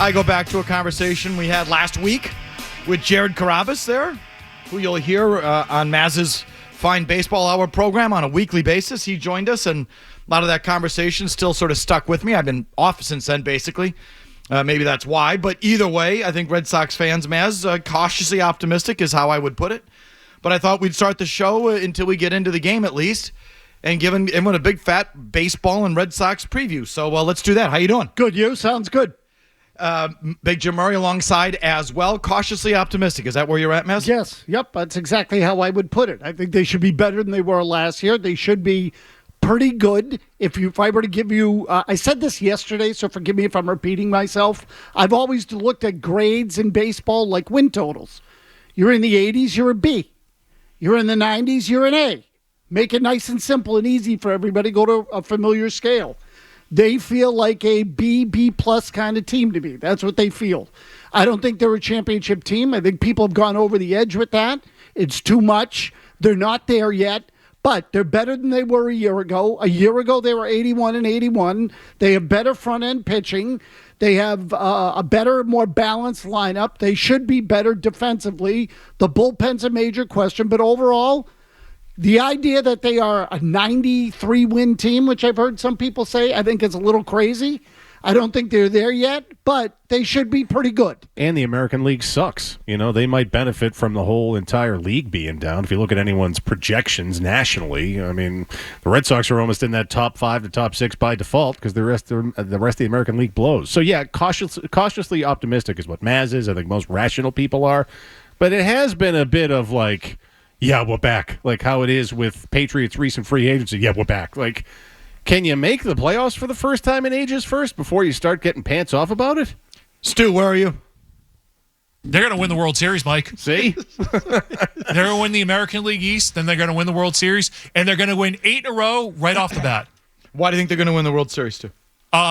I go back to a conversation we had last week with Jared Carabas there, who you'll hear on Mazz's Fine Baseball Hour program on a weekly basis. He joined us, and a lot of that conversation still sort of stuck with me. I've been off since then, basically. Maybe that's why. But either way, I think Red Sox fans, Mazz, cautiously optimistic is how I would put it. But I thought we'd start the show until we get into the game at least, and give everyone a big fat baseball and Red Sox preview. So let's do that. How you doing? Good, you? Sounds good. Big Jim Murray alongside as well. Cautiously optimistic. Is that where you're at, Mazz? Yes. Yep. That's exactly how I would put it. I think they should be better than they were last year. They should be pretty good. If I were to give you, I said this yesterday, so forgive me if I'm repeating myself. I've always looked at grades in baseball like win totals. You're in the 80s, you're a B. You're in the 90s, you're an A. Make it nice and simple and easy for everybody. Go to a familiar scale. They feel like a B plus kind of team to me. That's what they feel. I don't think they're a championship team. I think people have gone over the edge with that. It's too much. They're not there yet, but they're better than they were a year ago. A year ago, they were 81-81. They have better front-end pitching. They have a better, more balanced lineup. They should be better defensively. The bullpen's a major question, but overall, the idea that they are a 93-win team, which I've heard some people say, I think is a little crazy. I don't think they're there yet, but they should be pretty good. And the American League sucks. You know, they might benefit from the whole entire league being down. If you look at anyone's projections nationally, I mean, the Red Sox are almost in that top 5 to top 6 by default because the rest of the American League blows. So, yeah, cautiously optimistic is what Mazz is. I think most rational people are. But it has been a bit of like, yeah, we're back. Like how it is with Patriots' recent free agency. Yeah, we're back. Like, can you make the playoffs for the first time in ages first before you start getting pants off about it? Stu, where are you? They're going to win the World Series, Mike. See? They're going to win the American League East, then they're going to win the World Series, and they're going to win 8 in a row right off the bat. Why do you think they're going to win the World Series, Stu?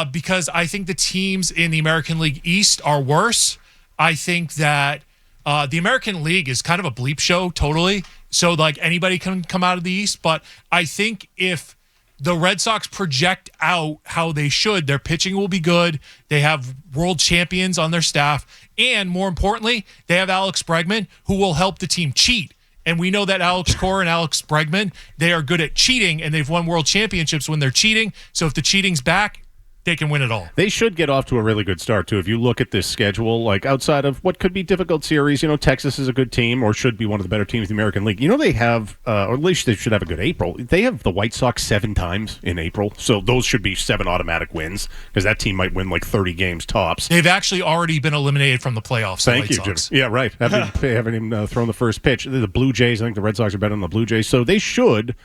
Because I think the teams in the American League East are worse. I think that the American League is kind of a bleep show, totally. So, like, anybody can come out of the East. But I think if the Red Sox project out how they should, their pitching will be good. They have world champions on their staff. And more importantly, they have Alex Bregman, who will help the team cheat. And we know that Alex Cora and Alex Bregman, they are good at cheating, and they've won world championships when they're cheating. So if the cheating's back, they can win it all. They should get off to a really good start, too. If you look at this schedule, like outside of what could be difficult series, you know, Texas is a good team or should be one of the better teams in the American League. You know, they have, or at least they should have a good April. They have the White Sox 7 times in April. So those should be 7 automatic wins because that team might win like 30 games tops. They've actually already been eliminated from the playoffs. Thank you, Jim. Yeah, right. Having him thrown the first pitch. The Blue Jays, I think the Red Sox are better than the Blue Jays. So they should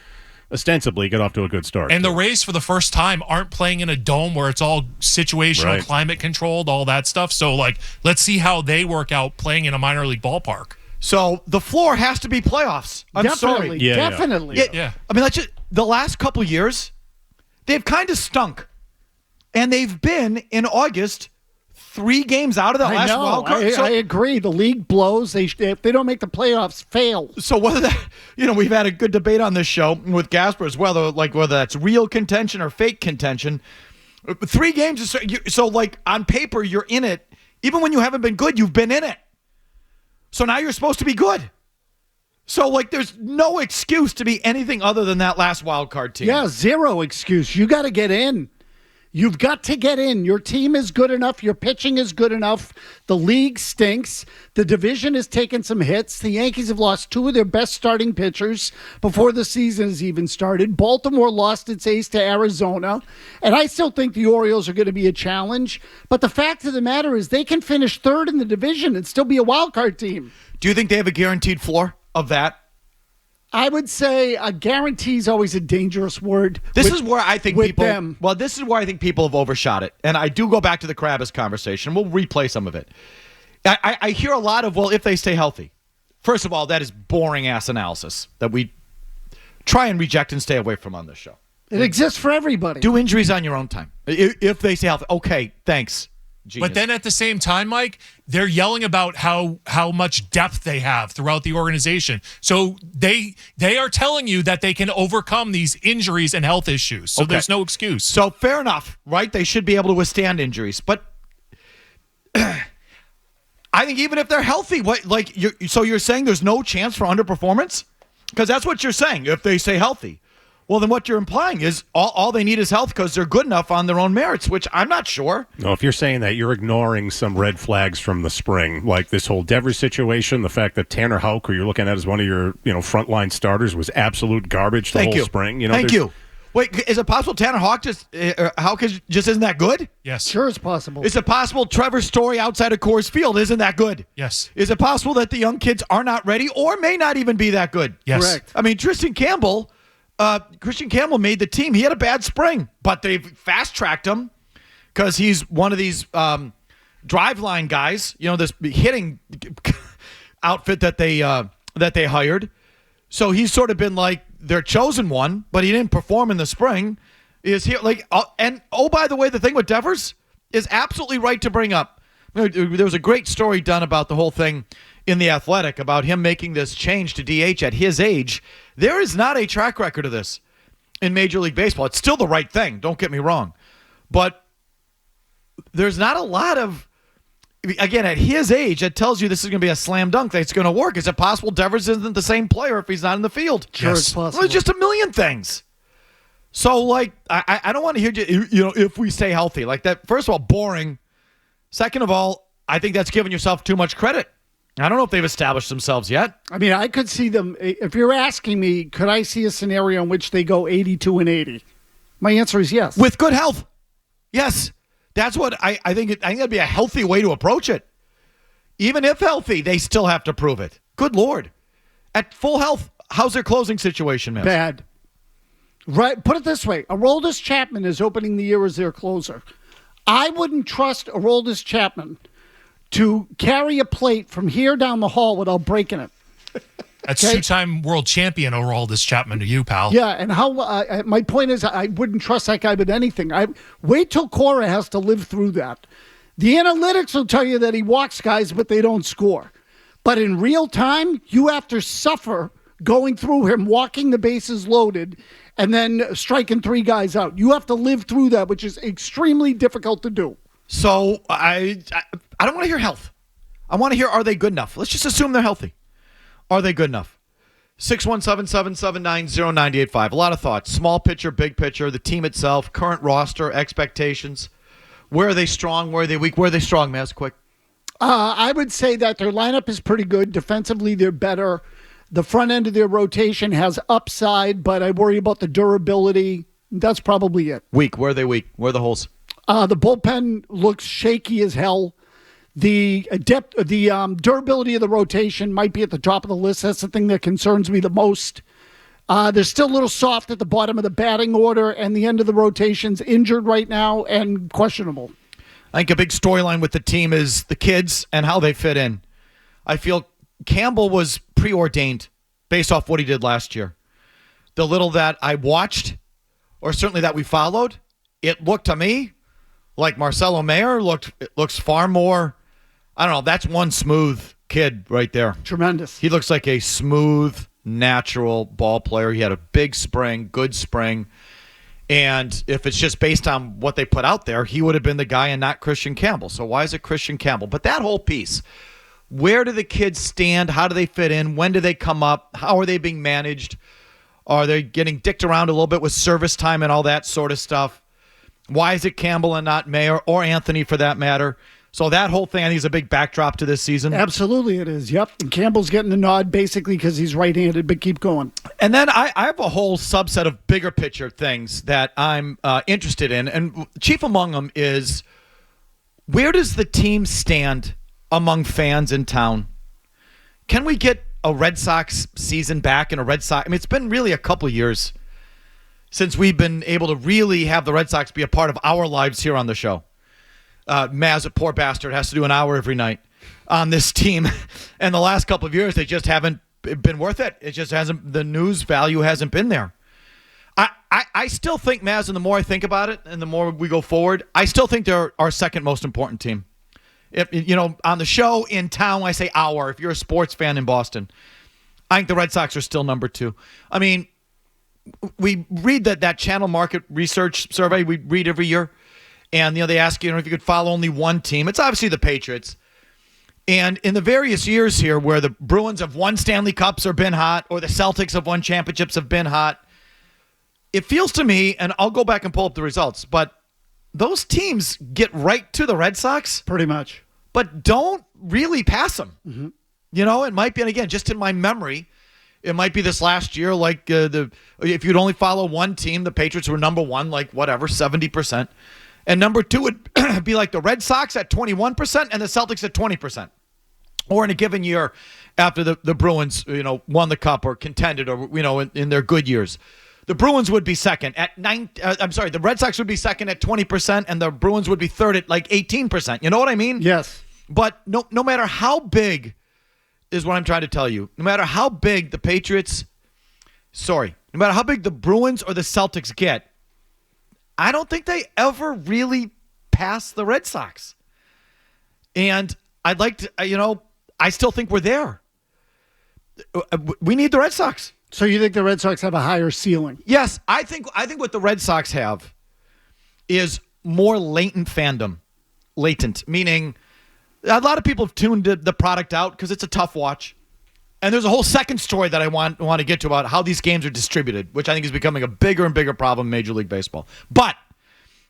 ostensibly get off to a good start. And the Rays, for the first time, aren't playing in a dome where it's all situational, right, climate controlled, all that stuff. So, like, let's see how they work out playing in a minor league ballpark. So the floor has to be playoffs. I'm sorry. Definitely. Yeah. I mean, that's just, the last couple of years, they've kind of stunk. And they've been, in August, 3 games out of that last wild card. I agree. The league blows. If they don't make the playoffs, fail. So whether that, you know, we've had a good debate on this show with Gasper as well, whether that's real contention or fake contention. 3 games is so like on paper you're in it. Even when you haven't been good, you've been in it. So now you're supposed to be good. So like there's no excuse to be anything other than that last wild card team. Yeah, zero excuse. You got to get in. You've got to get in. Your team is good enough. Your pitching is good enough. The league stinks. The division has taken some hits. The Yankees have lost 2 of their best starting pitchers before the season has even started. Baltimore lost its ace to Arizona. And I still think the Orioles are going to be a challenge. But the fact of the matter is they can finish 3rd in the division and still be a wild card team. Do you think they have a guaranteed floor of that? I would say a guarantee is always a dangerous word. This is where I think people. Them. Well, this is where I think people have overshot it, and I do go back to the Kravis conversation. We'll replay some of it. I hear a lot of, well, if they stay healthy. First of all, that is boring ass analysis that we try and reject and stay away from on this show. It exists for everybody. Do injuries on your own time. If they stay healthy, okay, thanks. Genius. But then at the same time, Mike, they're yelling about how much depth they have throughout the organization. So they are telling you that they can overcome these injuries and health issues. So there's no excuse. So fair enough, right? They should be able to withstand injuries. But I think even if they're healthy, so you're saying there's no chance for underperformance? Because that's what you're saying. If they stay healthy, well, then what you're implying is all they need is health because they're good enough on their own merits, which I'm not sure. No, if you're saying that, you're ignoring some red flags from the spring, like this whole Devers situation, the fact that Tanner Houck, who you're looking at as one of your frontline starters, was absolute garbage the whole spring. Thank you. Wait, is it possible Tanner Houck just isn't that good? Yes. Sure, it's possible. Is it possible Trevor Story outside of Coors Field isn't that good? Yes. Is it possible that the young kids are not ready or may not even be that good? Yes. Correct. I mean, Christian Campbell made the team. He had a bad spring, but they've fast-tracked him because he's one of these drive line guys, this hitting outfit that they hired. So he's sort of been like their chosen one, but he didn't perform in the spring. Is here by the way, the thing with Devers is absolutely right to bring up. There was a great story done about the whole thing in The Athletic about him making this change to DH at his age. There is not a track record of this in Major League Baseball. It's still the right thing, don't get me wrong. But there's not a lot of, again, at his age, it tells you this is going to be a slam dunk that it's going to work. Is it possible Devers isn't the same player if he's not in the field? Sure, Yes. it's possible. Well, it's just a million things. So, I don't want to hear you, if we stay healthy. Like that, first of all, boring. Second of all, I think that's giving yourself too much credit. I don't know if they've established themselves yet. I mean, I could see them. If you're asking me, could I see a scenario in which they go 82-80? My answer is yes. With good health. Yes. That's what I think. I think that'd be a healthy way to approach it. Even if healthy, they still have to prove it. Good Lord. At full health, how's their closing situation, man? Bad. Right. Put it this way. Aroldis Chapman is opening the year as their closer. I wouldn't trust Aroldis Chapman to carry a plate from here down the hall without breaking it. That's Okay. two-time world champion Aroldis Chapman to you, pal. Yeah, and how? My point is, I wouldn't trust that guy with anything. Wait till Cora has to live through that. The analytics will tell you that he walks guys, but they don't score. But in real time, you have to suffer going through him, walking the bases loaded, and then striking three guys out. You have to live through that, which is extremely difficult to do. So I don't want to hear health. I want to hear, are they good enough? Let's just assume they're healthy. Are they good enough? 617-779-0985. A lot of thoughts. Small picture, big picture, the team itself, current roster, expectations. Where are they strong? Where are they weak? Where are they strong, Mazz? Quick. I would say that their lineup is pretty good. Defensively, they're better. The front end of their rotation has upside, but I worry about the durability. That's probably it. Weak. Where are they weak? Where are the holes? The bullpen looks shaky as hell. The durability of the rotation might be at the top of the list. That's the thing that concerns me the most. They're still a little soft at the bottom of the batting order, and the end of the rotation's injured right now and questionable. I think a big storyline with the team is the kids and how they fit in. I feel Campbell was preordained based off what he did last year. The little that I watched, or certainly that we followed, it looked to me like Marcelo Mayer looks far more, I don't know, that's one smooth kid right there. Tremendous. He looks like a smooth, natural ball player. He had a big spring, good spring. And if it's just based on what they put out there, he would have been the guy and not Christian Campbell. So why is it Christian Campbell? But that whole piece, where do the kids stand? How do they fit in? When do they come up? How are they being managed? Are they getting dicked around a little bit with service time and all that sort of stuff? Why is it Campbell and not Mayer or Anthony for that matter? So that whole thing, I think, is a big backdrop to this season. Absolutely it is, yep. And Campbell's getting the nod basically because he's right-handed, but keep going. And then I have a whole subset of bigger picture things that I'm interested in. And chief among them is, where does the team stand among fans in town? Can we get a Red Sox season back in a Red Sox? I mean, it's been really a couple years since we've been able to really have the Red Sox be a part of our lives here on the show. Mazz, a poor bastard, has to do an hour every night on this team. And the last couple of years, they just haven't been worth it. It just hasn't, the news value hasn't been there. I still think, Mazz, and the more I think about it and the more we go forward, I still think they're our second most important team. If, on the show, in town, I say our. If you're a sports fan in Boston, I think the Red Sox are still number two. I mean, we read that channel market research survey we read every year. And, they ask you if you could follow only one team. It's obviously the Patriots. And in the various years here where the Bruins have won Stanley Cups or been hot, or the Celtics have won championships have been hot, it feels to me, and I'll go back and pull up the results, but those teams get right to the Red Sox. Pretty much. But don't really pass them. Mm-hmm. You know, it might be, and again, just in my memory, it might be this last year, like if you'd only follow one team, the Patriots were number one, like whatever, 70%. And number two would be like the Red Sox at 21% and the Celtics at 20%. Or in a given year after the Bruins, won the cup or contended or, in their good years. The Bruins would be second at the Red Sox would be second at 20% and the Bruins would be third at like 18%. You know what I mean? Yes. But no matter how big is what I'm trying to tell you, no matter how big the no matter how big the Bruins or the Celtics get, I don't think they ever really pass the Red Sox. And I'd like to, I still think we're there. We need the Red Sox. So you think the Red Sox have a higher ceiling? Yes, I think what the Red Sox have is more latent fandom. Latent, meaning a lot of people have tuned the product out because it's a tough watch. And there's a whole second story that I want to get to about how these games are distributed, which I think is becoming a bigger and bigger problem in Major League Baseball. But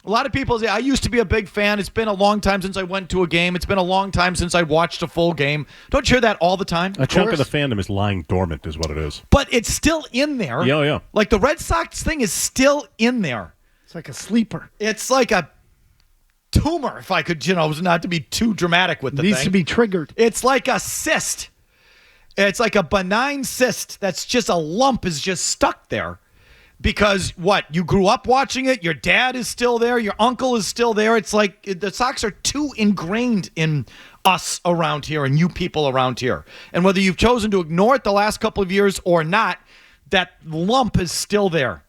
a lot of people say, I used to be a big fan. It's been a long time since I went to a game. It's been a long time since I watched a full game. Don't you hear that all the time? A chunk of the fandom is lying dormant is what it is. But it's still in there. Yeah. Like the Red Sox thing is still in there. It's like a sleeper. It's like a tumor, if I could, not to be too dramatic with the thing. Needs to be triggered. It's like a cyst. It's like a benign cyst that's just a lump is just stuck there. Because you grew up watching it, your dad is still there, your uncle is still there. It's like the Sox are too ingrained in us around here and you people around here. And whether you've chosen to ignore it the last couple of years or not, that lump is still there.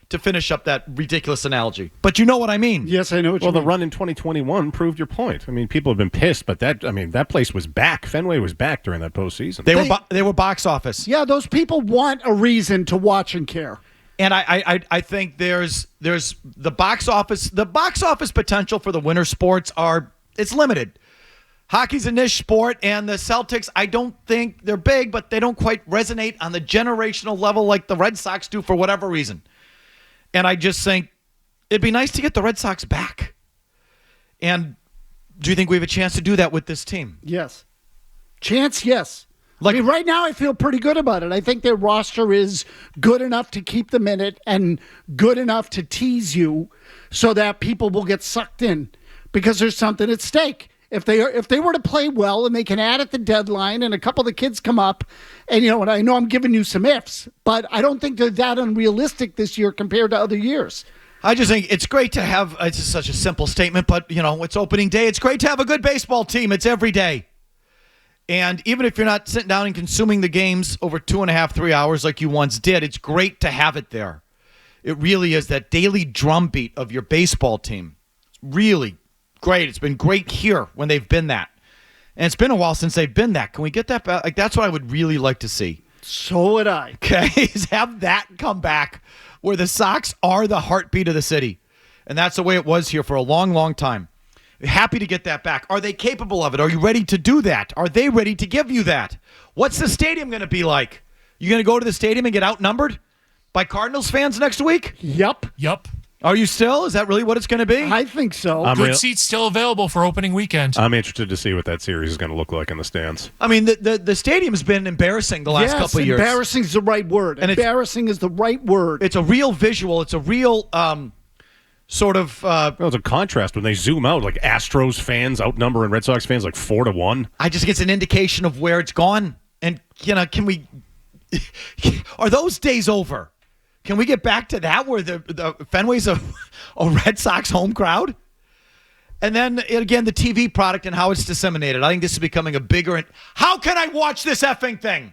To finish up that ridiculous analogy. But you know what I mean. Yes, I know what you mean. Well, the run in 2021 proved your point. I mean, people have been pissed, but that place was back. Fenway was back during that postseason. They were box office. Yeah, those people want a reason to watch and care. And I think there's the box office potential for the winter sports it's limited. Hockey's a niche sport, and the Celtics, I don't think they're big, but they don't quite resonate on the generational level like the Red Sox do for whatever reason. And I just think it'd be nice to get the Red Sox back. And do you think we have a chance to do that with this team? Yes. Chance, yes. Right now I feel pretty good about it. I think their roster is good enough to keep them in it and good enough to tease you so that people will get sucked in because there's something at stake. If they were to play well and they can add at the deadline and a couple of the kids come up and, and I know I'm giving you some ifs, but I don't think they're that unrealistic this year compared to other years. I just think it's great to have, it's just such a simple statement, but, it's opening day. It's great to have a good baseball team. It's every day. And even if you're not sitting down and consuming the games over 2.5, 3 hours like you once did, it's great to have it there. It really is that daily drumbeat of your baseball team. It's really great. It's been great here when they've been that. And it's been a while since they've been that. Can we get that back? Like, that's what I would really like to see. So would I. Okay, is have that come back where the Sox are the heartbeat of the city. And that's the way it was here for a long, long time. Happy to get that back. Are they capable of it? Are you ready to do that? Are they ready to give you that? What's the stadium going to be like? You going to go to the stadium and get outnumbered by Cardinals fans next week? Yep. Are you still? Is that really what it's going to be? I think so. Good seats still available for opening weekend. I'm interested to see what that series is going to look like in the stands. I mean, the stadium's been embarrassing the last couple of years. Embarrassing is the right word. And embarrassing is the right word. It's a real visual. It's a real sort of... well, it's a contrast when they zoom out, like Astros fans outnumbering Red Sox fans like 4-1. I just think it's an indication of where it's gone. And, can we... are those days over? Can we get back to that where the Fenway's a Red Sox home crowd? And then, again, the TV product and how it's disseminated. I think this is becoming a bigger... How can I watch this effing thing?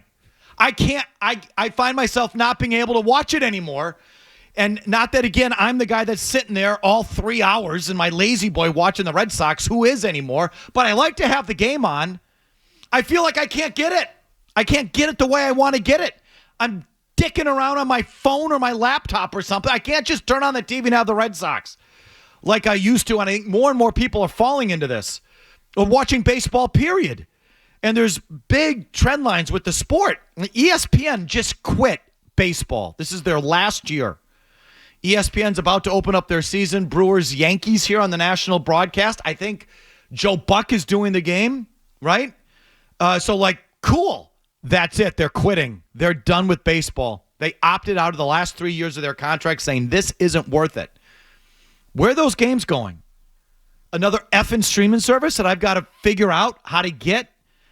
I can't... I find myself not being able to watch it anymore. And not that, again, I'm the guy that's sitting there all 3 hours and my lazy boy watching the Red Sox, who is anymore. But I like to have the game on. I feel like I can't get it. I can't get it the way I want to get it. I'm dicking around on my phone or my laptop or something. I can't just turn on the TV and have the Red Sox like I used to. And I think more and more people are falling into this. of watching baseball, period. And there's big trend lines with the sport. ESPN just quit baseball. This is their last year. ESPN's about to open up their season. Brewers, Yankees here on the national broadcast. I think Joe Buck is doing the game, right? Cool. That's it. They're quitting. They're done with baseball. They opted out of the last 3 years of their contract saying this isn't worth it. Where are those games going? Another effing streaming service that I've got to figure out how to get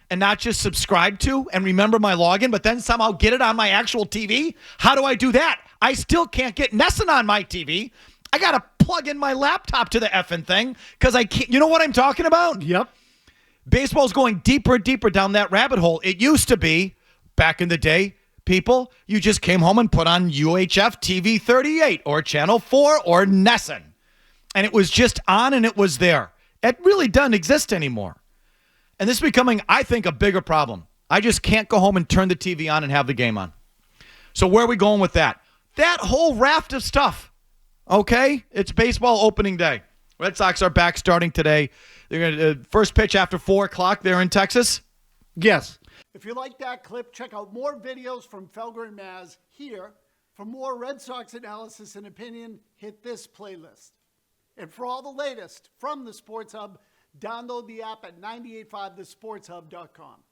and not just subscribe to and remember my login, but then somehow get it on my actual TV? How do I do that? I still can't get Nesson on my TV. I got to plug in my laptop to the effing thing because I can't. You know what I'm talking about? Yep. Baseball's going deeper and deeper down that rabbit hole. It used to be, back in the day, people, you just came home and put on UHF TV 38 or Channel 4 or Nesson. And it was just on and it was there. It really doesn't exist anymore. And this is becoming, I think, a bigger problem. I just can't go home and turn the TV on and have the game on. So where are we going with that? That whole raft of stuff. Okay? It's baseball opening day. Red Sox are back starting today. They're going to first pitch after 4 o'clock there in Texas. Yes. If you like that clip, check out more videos from Felger Mazz here. For more Red Sox analysis and opinion, hit this playlist. And for all the latest from the Sports Hub, download the app at 985thesportshub.com.